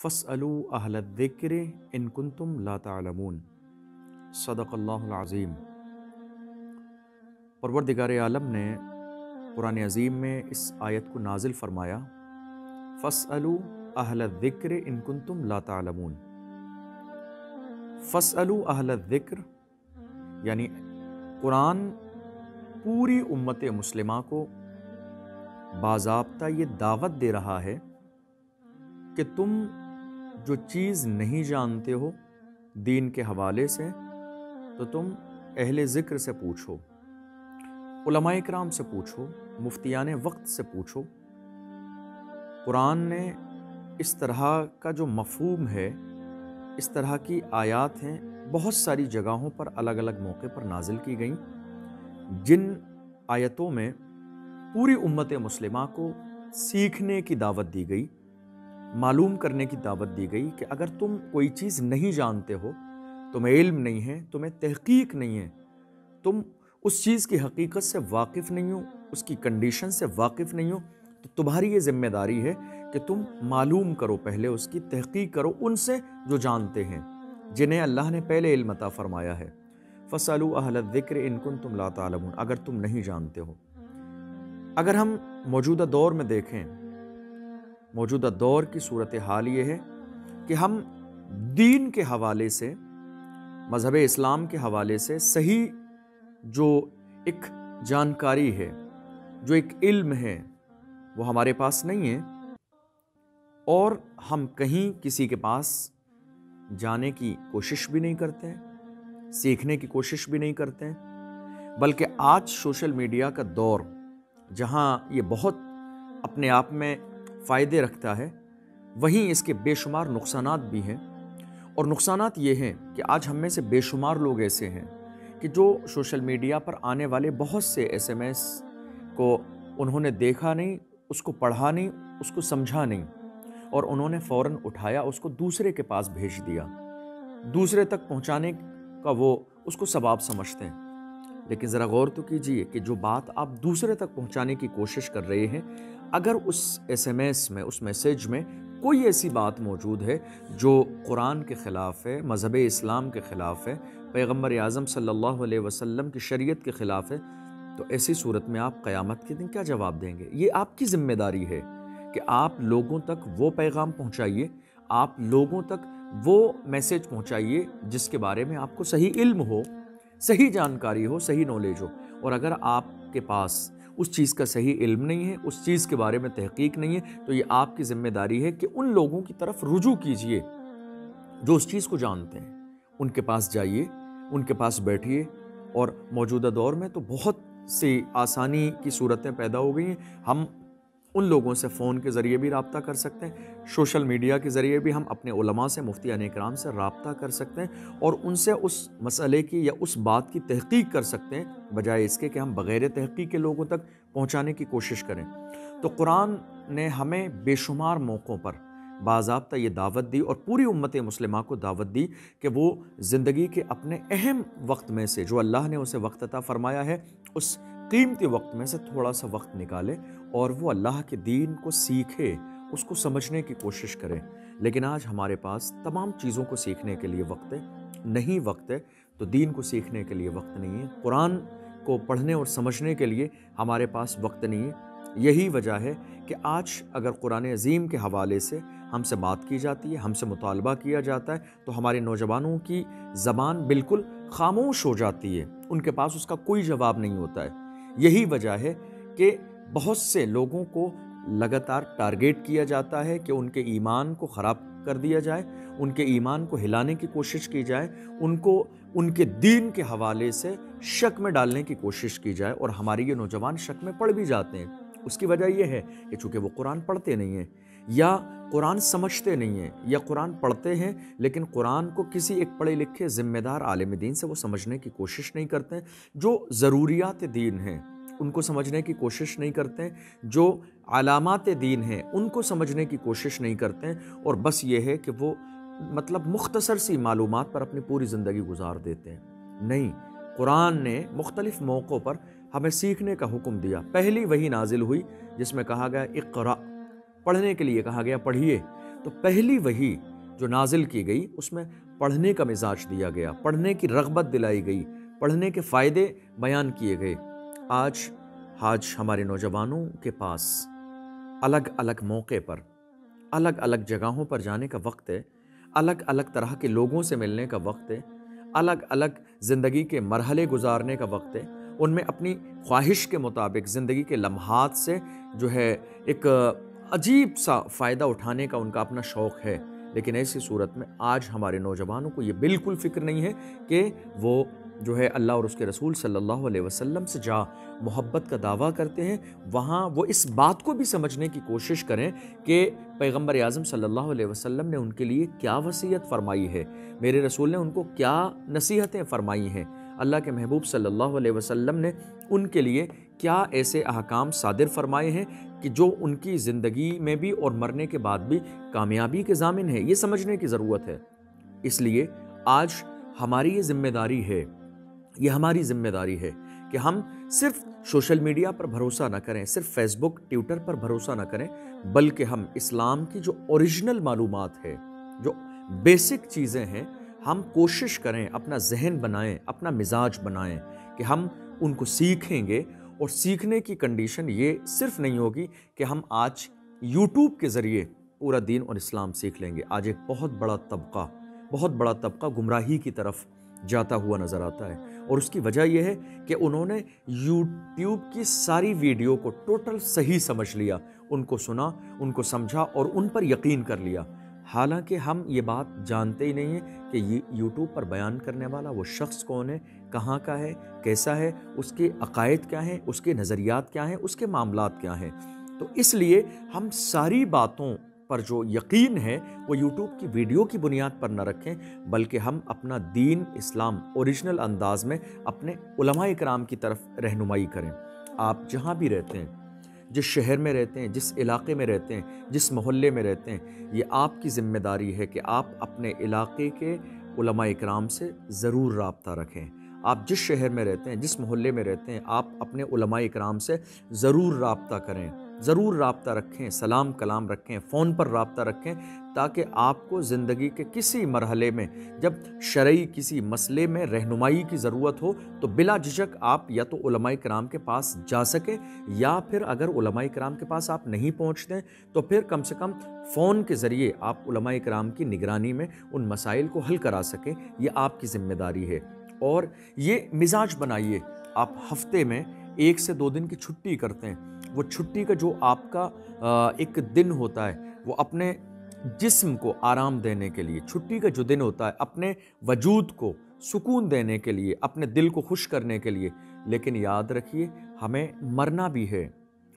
فَاسْأَلُوا أَهْلَ الذِّكْرِ إِن كُنتُمْ لَا تَعْلَمُونَ۔ صدق اللہ العظیم۔ پروردگار عالم نے قرآن عظیم میں اس آیت کو نازل فرمایا، فَاسْأَلُوا أَهْلَ الذِّكْرِ إِن كُنتُمْ لَا تَعْلَمُونَ۔ فَاسْأَلُوا أَهْلَ الذِّكْرِ یعنی قرآن پوری امت مسلمہ کو باضابطہ یہ دعوت دے رہا ہے کہ تم جو چیز نہیں جانتے ہو دین کے حوالے سے تو تم اہل ذکر سے پوچھو، علماء کرام سے پوچھو، مفتیان وقت سے پوچھو۔ قرآن نے اس طرح کا جو مفہوم ہے، اس طرح کی آیات ہیں، بہت ساری جگہوں پر الگ الگ موقع پر نازل کی گئیں، جن آیتوں میں پوری امت مسلمہ کو سیکھنے کی دعوت دی گئی، معلوم کرنے کی دعوت دی گئی کہ اگر تم کوئی چیز نہیں جانتے ہو، تمہیں علم نہیں ہے، تمہیں تحقیق نہیں ہے، تم اس چیز کی حقیقت سے واقف نہیں ہو، اس کی کنڈیشن سے واقف نہیں ہو، تو تمہاری یہ ذمہ داری ہے کہ تم معلوم کرو، پہلے اس کی تحقیق کرو ان سے جو جانتے ہیں، جنہیں اللہ نے پہلے علم عطا فرمایا ہے۔ فَاسْأَلُوا أَهْلَ الذِّكْرِ إِن كُنتُمْ لَا تَعْلَمُونَ، اگر تم نہیں جانتے ہو۔ اگر ہم موجودہ دور میں دیکھیں، موجودہ دور کی صورتحال یہ ہے کہ ہم دین کے حوالے سے، مذہب اسلام کے حوالے سے صحیح جو ایک جانکاری ہے، جو ایک علم ہے، وہ ہمارے پاس نہیں ہے، اور ہم کہیں کسی کے پاس جانے کی کوشش بھی نہیں کرتے ہیں، سیکھنے کی کوشش بھی نہیں کرتے ہیں، بلکہ آج سوشل میڈیا کا دور جہاں یہ بہت اپنے آپ میں فائدے رکھتا ہے، وہیں اس کے بے شمار نقصانات بھی ہیں۔ اور نقصانات یہ ہیں کہ آج ہم میں سے بے شمار لوگ ایسے ہیں کہ جو سوشل میڈیا پر آنے والے بہت سے SMS کو انہوں نے دیکھا نہیں، اس کو پڑھا نہیں، اس کو سمجھا نہیں، اور انہوں نے فوراً اٹھایا، اس کو دوسرے کے پاس بھیج دیا، دوسرے تک پہنچانے کا وہ اس کو ثواب سمجھتے ہیں۔ لیکن ذرا غور تو کیجئے کہ جو بات آپ دوسرے تک پہنچانے کی کوشش کر رہے ہیں، اگر اس SMS میں، اس میسیج میں کوئی ایسی بات موجود ہے جو قرآن کے خلاف ہے، مذہب اسلام کے خلاف ہے، پیغمبر اعظم صلی اللہ علیہ وسلم کی شریعت کے خلاف ہے، تو ایسی صورت میں آپ قیامت کے دن کیا جواب دیں گے؟ یہ آپ کی ذمہ داری ہے کہ آپ لوگوں تک وہ پیغام پہنچائیے، آپ لوگوں تک وہ میسیج پہنچائیے جس کے بارے میں آپ کو صحیح علم ہو، صحیح جانکاری ہو، صحیح نالج ہو۔ اور اگر آپ کے پاس اس چیز کا صحیح علم نہیں ہے، اس چیز کے بارے میں تحقیق نہیں ہے، تو یہ آپ کی ذمہ داری ہے کہ ان لوگوں کی طرف رجوع کیجئے جو اس چیز کو جانتے ہیں، ان کے پاس جائیے، ان کے پاس بیٹھیے۔ اور موجودہ دور میں تو بہت سی آسانی کی صورتیں پیدا ہو گئی ہیں، ہم ان لوگوں سے فون کے ذریعے بھی رابطہ کر سکتے ہیں، سوشل میڈیا کے ذریعے بھی ہم اپنے علماء سے، مفتیان کرام سے رابطہ کر سکتے ہیں اور ان سے اس مسئلے کی یا اس بات کی تحقیق کر سکتے ہیں، بجائے اس کے کہ ہم بغیر تحقیق کے لوگوں تک پہنچانے کی کوشش کریں۔ تو قرآن نے ہمیں بے شمار موقعوں پر باضابطہ یہ دعوت دی، اور پوری امت مسلمہ کو دعوت دی کہ وہ زندگی کے اپنے اہم وقت میں سے، جو اللہ نے اسے وقت عطا فرمایا ہے، اس قیمتی وقت میں سے تھوڑا سا وقت نکالے اور وہ اللہ کے دین کو سیکھے، اس کو سمجھنے کی کوشش کرے۔ لیکن آج ہمارے پاس تمام چیزوں کو سیکھنے کے لیے وقت ہے، نہیں وقت ہے تو دین کو سیکھنے کے لیے وقت نہیں ہے، قرآن کو پڑھنے اور سمجھنے کے لیے ہمارے پاس وقت نہیں ہے۔ یہی وجہ ہے کہ آج اگر قرآن عظیم کے حوالے سے ہم سے بات کی جاتی ہے، ہم سے مطالبہ کیا جاتا ہے، تو ہمارے نوجوانوں کی زبان بالکل خاموش ہو جاتی ہے، ان کے پاس اس کا کوئی جواب نہیں ہوتا ہے۔ یہی وجہ ہے کہ بہت سے لوگوں کو لگاتار ٹارگیٹ کیا جاتا ہے کہ ان کے ایمان کو خراب کر دیا جائے، ان کے ایمان کو ہلانے کی کوشش کی جائے، ان کو ان کے دین کے حوالے سے شک میں ڈالنے کی کوشش کی جائے، اور ہمارے یہ نوجوان شک میں پڑ بھی جاتے ہیں۔ اس کی وجہ یہ ہے کہ چونکہ وہ قرآن پڑھتے نہیں ہیں، یا قرآن سمجھتے نہیں ہیں، یا قرآن پڑھتے ہیں لیکن قرآن کو کسی ایک پڑھے لکھے ذمہ دار عالم دین سے وہ سمجھنے کی کوشش نہیں کرتے، جو ضروریات دین ہیں ان کو سمجھنے کی کوشش نہیں کرتے، جو علامات دین ہیں ان کو سمجھنے کی کوشش نہیں کرتے، اور بس یہ ہے کہ وہ مختصر سی معلومات پر اپنی پوری زندگی گزار دیتے ہیں۔ نہیں، قرآن نے مختلف موقعوں پر ہمیں سیکھنے کا حکم دیا۔ پہلی وحی نازل ہوئی جس میں کہا گیا اقرأ، پڑھنے کے لیے کہا گیا پڑھیے، تو پہلی وحی جو نازل کی گئی اس میں پڑھنے کا مزاج دیا گیا، پڑھنے کی رغبت دلائی گئی، پڑھنے کے فائدے بیان کیے گئے۔ آج ہمارے نوجوانوں کے پاس الگ الگ موقع پر، الگ الگ جگہوں پر جانے کا وقت ہے، الگ الگ طرح کے لوگوں سے ملنے کا وقت ہے، الگ الگ زندگی کے مرحلے گزارنے کا وقت ہے۔ ان میں اپنی خواہش کے مطابق زندگی کے لمحات سے جو ہے ایک عجیب سا فائدہ اٹھانے کا ان کا اپنا شوق ہے، لیکن ایسی صورت میں آج ہمارے نوجوانوں کو یہ بالکل فکر نہیں ہے کہ وہ جو ہے اللہ اور اس کے رسول صلی اللہ علیہ وسلم سے جا محبت کا دعویٰ کرتے ہیں، وہاں وہ اس بات کو بھی سمجھنے کی کوشش کریں کہ پیغمبر اعظم صلی اللہ علیہ وسلم نے ان کے لیے کیا وصیت فرمائی ہے، میرے رسول نے ان کو کیا نصیحتیں فرمائی ہیں، اللہ کے محبوب صلی اللہ علیہ وسلم نے ان کے لیے کیا ایسے احکام صادر فرمائے ہیں کہ جو ان کی زندگی میں بھی اور مرنے کے بعد بھی کامیابی کے ضامن ہے۔ یہ سمجھنے کی ضرورت ہے۔ اس لیے آج ہماری یہ ذمہ داری ہے، یہ ہماری ذمہ داری ہے کہ ہم صرف سوشل میڈیا پر بھروسہ نہ کریں، صرف فیس بک ٹویٹر پر بھروسہ نہ کریں، بلکہ ہم اسلام کی جو اوریجنل معلومات ہے، جو بیسک چیزیں ہیں، ہم کوشش کریں، اپنا ذہن بنائیں، اپنا مزاج بنائیں کہ ہم ان کو سیکھیں گے۔ اور سیکھنے کی کنڈیشن یہ صرف نہیں ہوگی کہ ہم آج یوٹیوب کے ذریعے پورا دین اور اسلام سیکھ لیں گے۔ آج ایک بہت بڑا طبقہ گمراہی کی طرف جاتا ہوا نظر آتا ہے، اور اس کی وجہ یہ ہے کہ انہوں نے یوٹیوب کی ساری ویڈیو کو ٹوٹل صحیح سمجھ لیا، ان کو سنا، ان کو سمجھا اور ان پر یقین کر لیا، حالانکہ ہم یہ بات جانتے ہی نہیں ہیں کہ یوٹیوب پر بیان کرنے والا وہ شخص کون ہے، کہاں کا ہے، کیسا ہے، اس کے عقائد کیا ہیں، اس کے نظریات کیا ہیں، اس کے معاملات کیا ہیں۔ تو اس لیے ہم ساری باتوں پر جو یقین ہے وہ یوٹیوب کی ویڈیو کی بنیاد پر نہ رکھیں، بلکہ ہم اپنا دین اسلام اوریجنل انداز میں اپنے علماء اکرام کی طرف رہنمائی کریں۔ آپ جہاں بھی رہتے ہیں، جس شہر میں رہتے ہیں، جس علاقے میں رہتے ہیں، جس محلے میں رہتے ہیں، یہ آپ کی ذمہ داری ہے کہ آپ اپنے علاقے کے علماء اکرام سے ضرور رابطہ رکھیں۔ آپ جس شہر میں رہتے ہیں، جس محلے میں رہتے ہیں، آپ اپنے علماء اکرام سے ضرور رابطہ کریں، ضرور رابطہ رکھیں، سلام کلام رکھیں، فون پر رابطہ رکھیں، تاکہ آپ کو زندگی کے کسی مرحلے میں جب شرعی کسی مسئلے میں رہنمائی کی ضرورت ہو تو بلا جھجک آپ یا تو علماء کرام کے پاس جا سکیں، یا پھر اگر علماء کرام کے پاس آپ نہیں پہنچتے تو پھر کم سے کم فون کے ذریعے آپ علماء کرام کی نگرانی میں ان مسائل کو حل کرا سکیں۔ یہ آپ کی ذمہ داری ہے، اور یہ مزاج بنائیے۔ آپ ہفتے میں 1 سے 2 دن کی چھٹی کرتے ہیں، وہ چھٹی کا جو آپ کا ایک دن ہوتا ہے وہ اپنے جسم کو آرام دینے کے لیے، چھٹی کا جو دن ہوتا ہے اپنے وجود کو سکون دینے کے لیے، اپنے دل کو خوش کرنے کے لیے، لیکن یاد رکھیے ہمیں مرنا بھی ہے،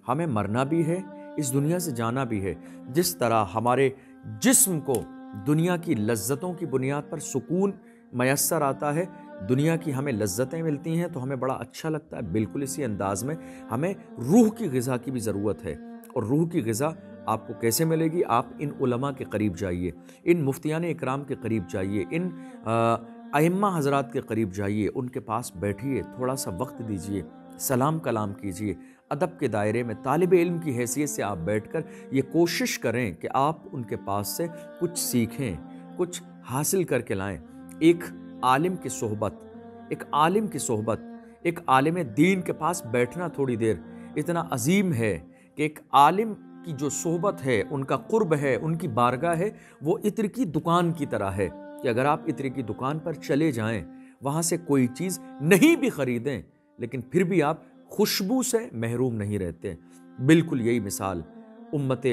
ہمیں مرنا بھی ہے، اس دنیا سے جانا بھی ہے۔ جس طرح ہمارے جسم کو دنیا کی لذتوں کی بنیاد پر سکون میسر آتا ہے، دنیا کی ہمیں لذتیں ملتی ہیں تو ہمیں بڑا اچھا لگتا ہے، بالکل اسی انداز میں ہمیں روح کی غذا کی بھی ضرورت ہے۔ اور روح کی غذا آپ کو کیسے ملے گی؟ آپ ان علماء کے قریب جائیے، ان مفتیان اکرام کے قریب جائیے، ان ائمہ حضرات کے قریب جائیے، ان کے پاس بیٹھیے، تھوڑا سا وقت دیجیے، سلام کلام کیجیے، ادب کے دائرے میں طالب علم کی حیثیت سے آپ بیٹھ کر یہ کوشش کریں کہ آپ ان کے پاس سے کچھ سیکھیں، کچھ حاصل کر کے لائیں۔ ایک عالم کی صحبت، ایک عالم دین کے پاس بیٹھنا تھوڑی دیر اتنا عظیم ہے کہ ایک عالم کی جو صحبت ہے، ان کا قرب ہے، ان کی بارگاہ ہے، وہ عطر کی دکان کی طرح ہے کہ اگر آپ عطر کی دکان پر چلے جائیں، وہاں سے کوئی چیز نہیں بھی خریدیں، لیکن پھر بھی آپ خوشبو سے محروم نہیں رہتے۔ بالکل یہی مثال امت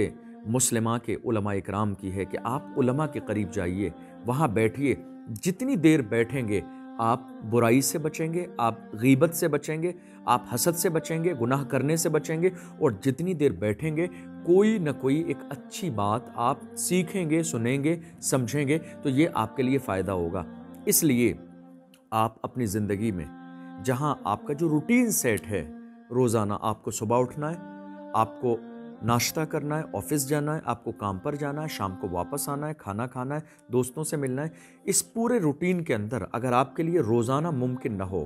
مسلمہ کے علماء اکرام کی ہے کہ آپ علماء کے قریب جائیے، وہاں بیٹھیے، جتنی دیر بیٹھیں گے آپ برائی سے بچیں گے، آپ غیبت سے بچیں گے، آپ حسد سے بچیں گے، گناہ کرنے سے بچیں گے، اور جتنی دیر بیٹھیں گے کوئی نہ کوئی ایک اچھی بات آپ سیکھیں گے، سنیں گے، سمجھیں گے، تو یہ آپ کے لیے فائدہ ہوگا۔ اس لیے آپ اپنی زندگی میں جہاں آپ کا جو روٹین سیٹ ہے، روزانہ آپ کو صبح اٹھنا ہے، آپ کو ناشتہ کرنا ہے، آفس جانا ہے، آپ کو کام پر جانا ہے، شام کو واپس آنا ہے، کھانا کھانا ہے، دوستوں سے ملنا ہے، اس پورے روٹین کے اندر اگر آپ کے لیے روزانہ ممکن نہ ہو،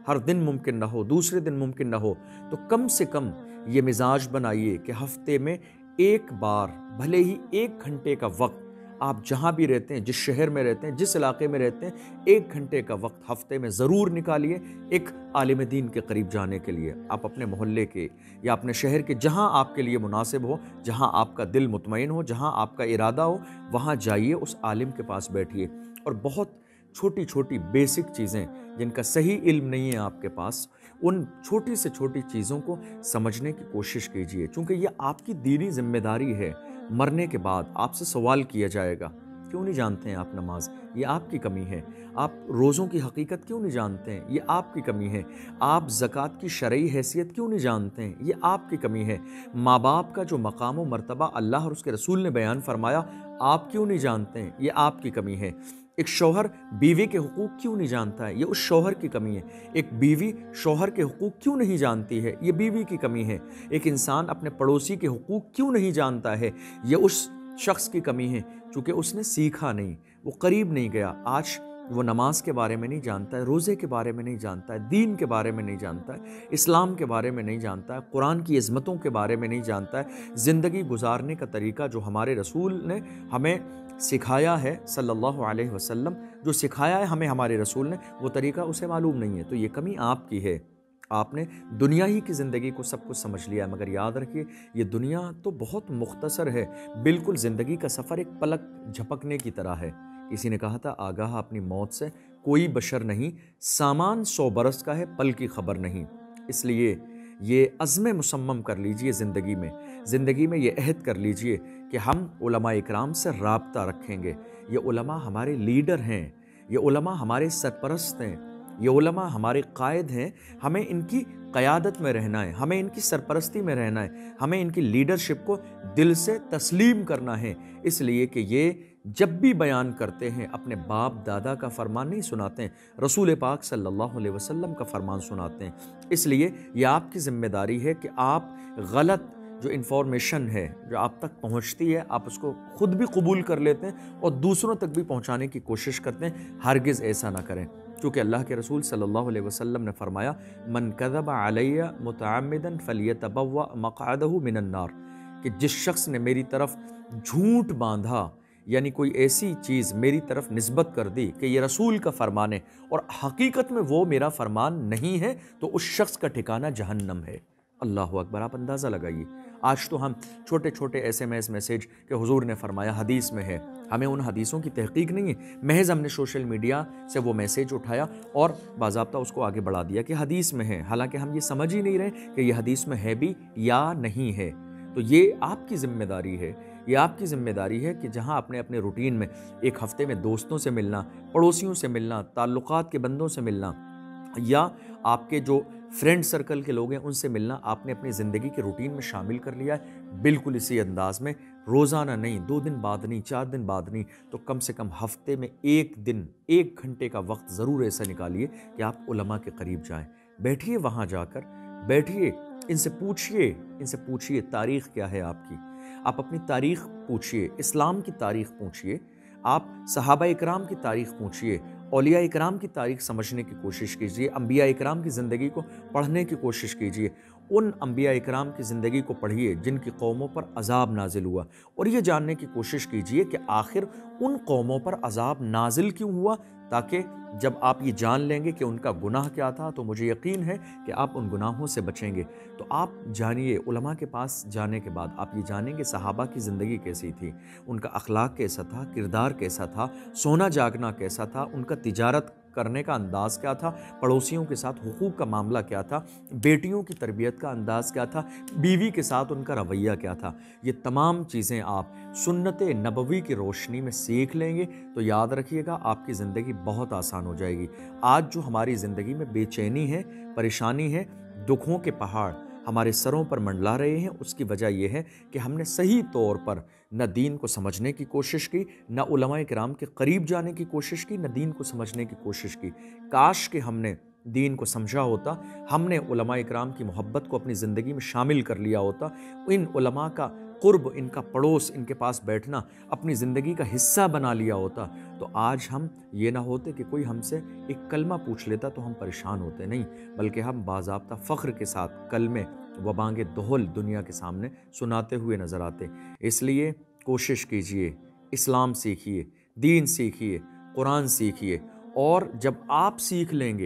ہر دن ممکن نہ ہو، دوسرے دن ممکن نہ ہو، تو کم سے کم یہ مزاج بنائیے کہ ہفتے میں ایک بار بھلے ہی 1 گھنٹے کا وقت آپ جہاں بھی رہتے ہیں، جس شہر میں رہتے ہیں، جس علاقے میں رہتے ہیں، 1 گھنٹے کا وقت ہفتے میں ضرور نکالیے ایک عالم دین کے قریب جانے کے لیے۔ آپ اپنے محلے کے یا اپنے شہر کے جہاں آپ کے لیے مناسب ہو، جہاں آپ کا دل مطمئن ہو، جہاں آپ کا ارادہ ہو، وہاں جائیے، اس عالم کے پاس بیٹھیے اور بہت چھوٹی چھوٹی بیسک چیزیں جن کا صحیح علم نہیں ہے آپ کے پاس، ان چھوٹی سے چھوٹی چیزوں کو سمجھنے کی کوشش کیجیے، چونکہ یہ آپ کی دینی ذمہ داری ہے۔ مرنے کے بعد آپ سے سوال کیا جائے گا، کیوں نہیں جانتے ہیں آپ نماز؟ یہ آپ کی کمی ہے۔ آپ روزوں کی حقیقت کیوں نہیں جانتے ہیں؟ یہ آپ کی کمی ہے۔ آپ زکوٰۃ کی شرعی حیثیت کیوں نہیں جانتے ہیں؟ یہ آپ کی کمی ہے۔ ماں باپ کا جو مقام و مرتبہ اللہ اور اس کے رسول نے بیان فرمایا، آپ کیوں نہیں جانتے ہیں؟ یہ آپ کی کمی ہے۔ ایک شوہر بیوی کے حقوق کیوں نہیں جانتا ہے؟ یہ اس شوہر کی کمی ہے۔ ایک بیوی شوہر کے حقوق کیوں نہیں جانتی ہے؟ یہ بیوی کی کمی ہے۔ ایک انسان اپنے پڑوسی کے حقوق کیوں نہیں جانتا ہے؟ یہ اس شخص کی کمی ہے، چونکہ اس نے سیکھا نہیں، وہ قریب نہیں گیا۔ آج وہ نماز کے بارے میں نہیں جانتا ہے، روزے کے بارے میں نہیں جانتا ہے، دین کے بارے میں نہیں جانتا ہے، اسلام کے بارے میں نہیں جانتا ہے، قرآن کی عظمتوں کے بارے میں نہیں جانتا ہے، زندگی گزارنے کا طریقہ جو ہمارے رسول نے ہمیں سکھایا ہے صلی اللہ علیہ وسلم، جو سکھایا ہے ہمیں ہمارے رسول نے، وہ طریقہ اسے معلوم نہیں ہے۔ تو یہ کمی آپ کی ہے۔ آپ نے دنیا ہی کی زندگی کو سب کچھ سمجھ لیا ہے، مگر یاد رکھیے یہ دنیا تو بہت مختصر ہے، بالکل زندگی کا سفر ایک پلک جھپکنے کی طرح ہے۔ کسی نے کہا تھا آگاہ اپنی موت سے کوئی بشر نہیں، سامان 100 برس کا ہے، پل کی خبر نہیں۔ اس لیے یہ عزم مصمم کر لیجئے زندگی میں یہ عہد کر لیجئے کہ ہم علماء اکرام سے رابطہ رکھیں گے۔ یہ علماء ہمارے لیڈر ہیں، یہ علماء ہمارے سرپرست ہیں، یہ علماء ہمارے قائد ہیں۔ ہمیں ان کی قیادت میں رہنا ہے، ہمیں ان کی سرپرستی میں رہنا ہے، ہمیں ان کی لیڈرشپ کو دل سے تسلیم کرنا ہے، اس لیے کہ یہ جب بھی بیان کرتے ہیں اپنے باپ دادا کا فرمان نہیں سناتے ہیں، رسول پاک صلی اللہ علیہ وسلم کا فرمان سناتے ہیں۔ اس لیے یہ آپ کی ذمہ داری ہے کہ آپ غلط جو انفارمیشن ہے جو آپ تک پہنچتی ہے، آپ اس کو خود بھی قبول کر لیتے ہیں اور دوسروں تک بھی پہنچانے کی کوشش کرتے ہیں۔ ہرگز ایسا نہ کریں، کیونکہ اللہ کے رسول صلی اللہ علیہ وسلم نے فرمایا من کذب علی متعمدا فلیتبوأ مقعدہ من النار، کہ جس شخص نے میری طرف جھوٹ باندھا، یعنی کوئی ایسی چیز میری طرف نسبت کر دی کہ یہ رسول کا فرمان ہے اور حقیقت میں وہ میرا فرمان نہیں ہے، تو اس شخص کا ٹھکانہ جہنم ہے۔ اللہ اکبر! آپ اندازہ لگائیے، آج تو ہم چھوٹے چھوٹے SMS میسیج کہ حضور نے فرمایا حدیث میں ہے، ہمیں ان حدیثوں کی تحقیق نہیں ہے، محض ہم نے سوشل میڈیا سے وہ میسیج اٹھایا اور باضابطہ اس کو آگے بڑھا دیا کہ حدیث میں ہے، حالانکہ ہم یہ سمجھ ہی نہیں رہے کہ یہ حدیث میں ہے بھی یا نہیں ہے۔ تو یہ آپ کی ذمہ داری ہے، یہ آپ کی ذمہ داری ہے کہ جہاں اپنے اپنے روٹین میں ایک ہفتے میں دوستوں سے ملنا، پڑوسیوں سے ملنا، تعلقات کے بندوں سے ملنا، یا آپ کے جو فرینڈ سرکل کے لوگ ہیں ان سے ملنا آپ نے اپنی زندگی کے روٹین میں شامل کر لیا ہے، بالکل اسی انداز میں روزانہ نہیں، 2 دن بعد نہیں، 4 دن بعد نہیں، تو کم سے کم ہفتے میں 1 دن 1 گھنٹے کا وقت ضرور ایسا نکالیے کہ آپ علماء کے قریب جائیں، بیٹھیے وہاں جا کر، بیٹھیے ان سے پوچھیے تاریخ کیا ہے آپ کی، آپ اپنی تاریخ پوچھیے، اسلام کی تاریخ پوچھیے، آپ صحابہ اکرام کی تاریخ پوچھیے، اولیاء اکرام کی تاریخ سمجھنے کی کوشش کیجیے، انبیاء اکرام کی زندگی کو پڑھنے کی کوشش کیجیے، ان انبیاء اکرام کی زندگی کو پڑھیے جن کی قوموں پر عذاب نازل ہوا، اور یہ جاننے کی کوشش کیجیے کہ آخر ان قوموں پر عذاب نازل کیوں ہوا، تاکہ جب آپ یہ جان لیں گے کہ ان کا گناہ کیا تھا تو مجھے یقین ہے کہ آپ ان گناہوں سے بچیں گے۔ تو آپ جانیے، علماء کے پاس جانے کے بعد آپ یہ جانیں گے صحابہ کی زندگی کیسی تھی، ان کا اخلاق کیسا تھا، کردار کیسا تھا، سونا جاگنا کیسا تھا، ان کا تجارت کرنے کا انداز کیا تھا، پڑوسیوں کے ساتھ حقوق کا معاملہ کیا تھا، بیٹیوں کی تربیت کا انداز کیا تھا، بیوی کے ساتھ ان کا رویہ کیا تھا۔ یہ تمام چیزیں آپ سنت نبوی کی روشنی میں سیکھ لیں گے تو یاد رکھیے گا آپ کی زندگی بہت آسان ہو جائے گی۔ آج جو ہماری زندگی میں بے چینی ہے، پریشانی ہے، دکھوں کے پہاڑ ہمارے سروں پر منڈلا رہے ہیں، اس کی وجہ یہ ہے کہ ہم نے صحیح طور پر نہ دین کو سمجھنے کی کوشش کی، نہ علماء کرام کے قریب جانے کی کوشش کی، نہ دین کو سمجھنے کی کوشش کی۔ کاش کہ ہم نے دین کو سمجھا ہوتا، ہم نے علماء کرام کی محبت کو اپنی زندگی میں شامل کر لیا ہوتا، ان علماء کا قرب، ان کا پڑوس، ان کے پاس بیٹھنا اپنی زندگی کا حصہ بنا لیا ہوتا، تو آج ہم یہ نہ ہوتے کہ کوئی ہم سے ایک کلمہ پوچھ لیتا تو ہم پریشان ہوتے، نہیں، بلکہ ہم باضابطہ فخر کے ساتھ کلمے وہ بانگ دہل دنیا کے سامنے سناتے ہوئے نظر آتے۔ اس لیے کوشش کیجئے، اسلام سیکھیے، دین سیکھیے، قرآن سیکھیے، اور جب آپ سیکھ لیں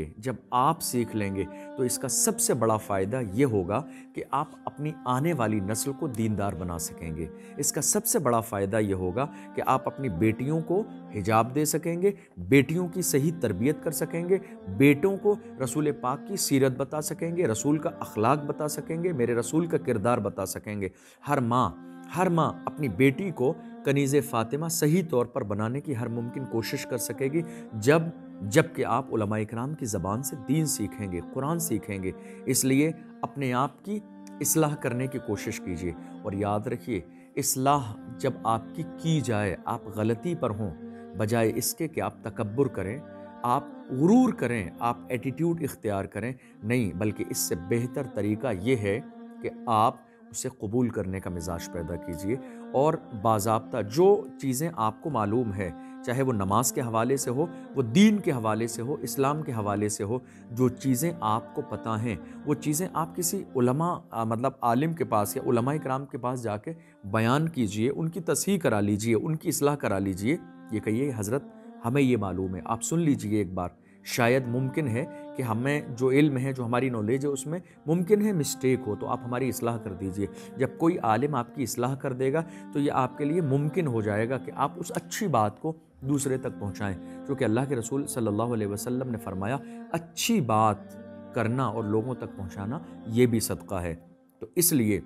گے تو اس کا سب سے بڑا فائدہ یہ ہوگا کہ آپ اپنی آنے والی نسل کو دیندار بنا سکیں گے۔ اس کا سب سے بڑا فائدہ یہ ہوگا کہ آپ اپنی بیٹیوں کو حجاب دے سکیں گے، بیٹیوں کی صحیح تربیت کر سکیں گے، بیٹوں کو رسول پاک کی سیرت بتا سکیں گے، رسول کا اخلاق بتا سکیں گے، میرے رسول کا کردار بتا سکیں گے۔ ہر ماں اپنی بیٹی کو کنیز فاطمہ صحیح طور پر بنانے کی ہر ممکن کوشش کر سکے گی جب کہ آپ علماء اکرام کی زبان سے دین سیکھیں گے، قرآن سیکھیں گے۔ اس لیے اپنے آپ کی اصلاح کرنے کی کوشش کیجیے، اور یاد رکھیے اصلاح جب آپ کی جائے، آپ غلطی پر ہوں، بجائے اس کے کہ آپ تکبر کریں، آپ غرور کریں، آپ ایٹیٹیوڈ اختیار کریں، نہیں، بلکہ اس سے بہتر طریقہ یہ ہے کہ آپ اسے قبول کرنے کا مزاج پیدا کیجئے، اور باضابطہ جو چیزیں آپ کو معلوم ہے، چاہے وہ نماز کے حوالے سے ہو، وہ دین کے حوالے سے ہو، اسلام کے حوالے سے ہو، جو چیزیں آپ کو پتہ ہیں وہ چیزیں آپ کسی علماء مطلب عالم کے پاس یا علماء کرام کے پاس جا کے بیان کیجئے، ان کی تصحیح کرا لیجئے، ان کی اصلاح کرا لیجئے۔ یہ کہیے حضرت ہمیں یہ معلوم ہے، آپ سن لیجئے ایک بار، شاید ممکن ہے کہ ہمیں جو علم ہے، جو ہماری نالج ہے، اس میں ممکن ہے مسٹیک ہو، تو آپ ہماری اصلاح کر دیجئے۔ جب کوئی عالم آپ کی اصلاح کر دے گا تو یہ آپ کے لیے ممکن ہو جائے گا کہ آپ اس اچھی بات کو دوسرے تک پہنچائیں، کیونکہ اللہ کے رسول صلی اللہ علیہ وسلم نے فرمایا اچھی بات کرنا اور لوگوں تک پہنچانا یہ بھی صدقہ ہے۔ تو اس لیے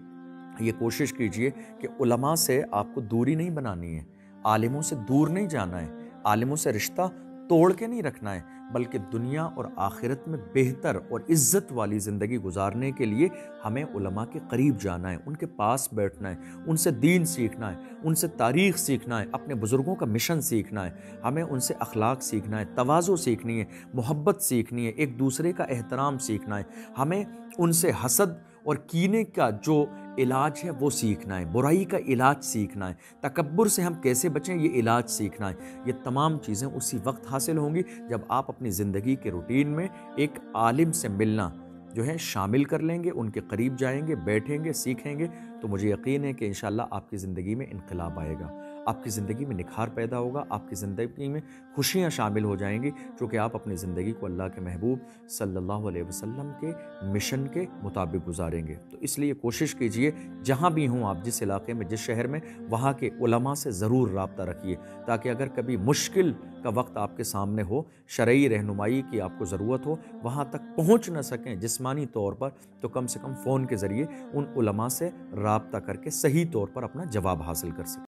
یہ کوشش کیجئے کہ علماء سے آپ کو دوری نہیں بنانی ہے، عالموں سے دور نہیں جانا ہے، عالموں سے رشتہ توڑ کے نہیں رکھنا ہے، بلکہ دنیا اور آخرت میں بہتر اور عزت والی زندگی گزارنے کے لیے ہمیں علماء کے قریب جانا ہے، ان کے پاس بیٹھنا ہے، ان سے دین سیکھنا ہے، ان سے تاریخ سیکھنا ہے، اپنے بزرگوں کا مشن سیکھنا ہے، ہمیں ان سے اخلاق سیکھنا ہے، تواضع سیکھنی ہے، محبت سیکھنی ہے، ایک دوسرے کا احترام سیکھنا ہے، ہمیں ان سے حسد اور کینے کا جو علاج ہے وہ سیکھنا ہے، برائی کا علاج سیکھنا ہے، تکبر سے ہم کیسے بچیں یہ علاج سیکھنا ہے۔ یہ تمام چیزیں اسی وقت حاصل ہوں گی جب آپ اپنی زندگی کے روٹین میں ایک عالم سے ملنا جو ہے شامل کر لیں گے، ان کے قریب جائیں گے، بیٹھیں گے، سیکھیں گے، تو مجھے یقین ہے کہ انشاءاللہ آپ کی زندگی میں انقلاب آئے گا، آپ کی زندگی میں نکھار پیدا ہوگا، آپ کی زندگی میں خوشیاں شامل ہو جائیں گی، چونکہ آپ اپنی زندگی کو اللہ کے محبوب صلی اللہ علیہ وسلم کے مشن کے مطابق گزاریں گے۔ تو اس لیے کوشش کیجئے جہاں بھی ہوں آپ، جس علاقے میں، جس شہر میں، وہاں کے علماء سے ضرور رابطہ رکھیے، تاکہ اگر کبھی مشکل کا وقت آپ کے سامنے ہو، شرعی رہنمائی کی آپ کو ضرورت ہو، وہاں تک پہنچ نہ سکیں جسمانی طور پر، تو کم سے کم فون کے ذریعے ان علماء سے رابطہ کر کے صحیح طور پر اپنا جواب حاصل کر سکیں۔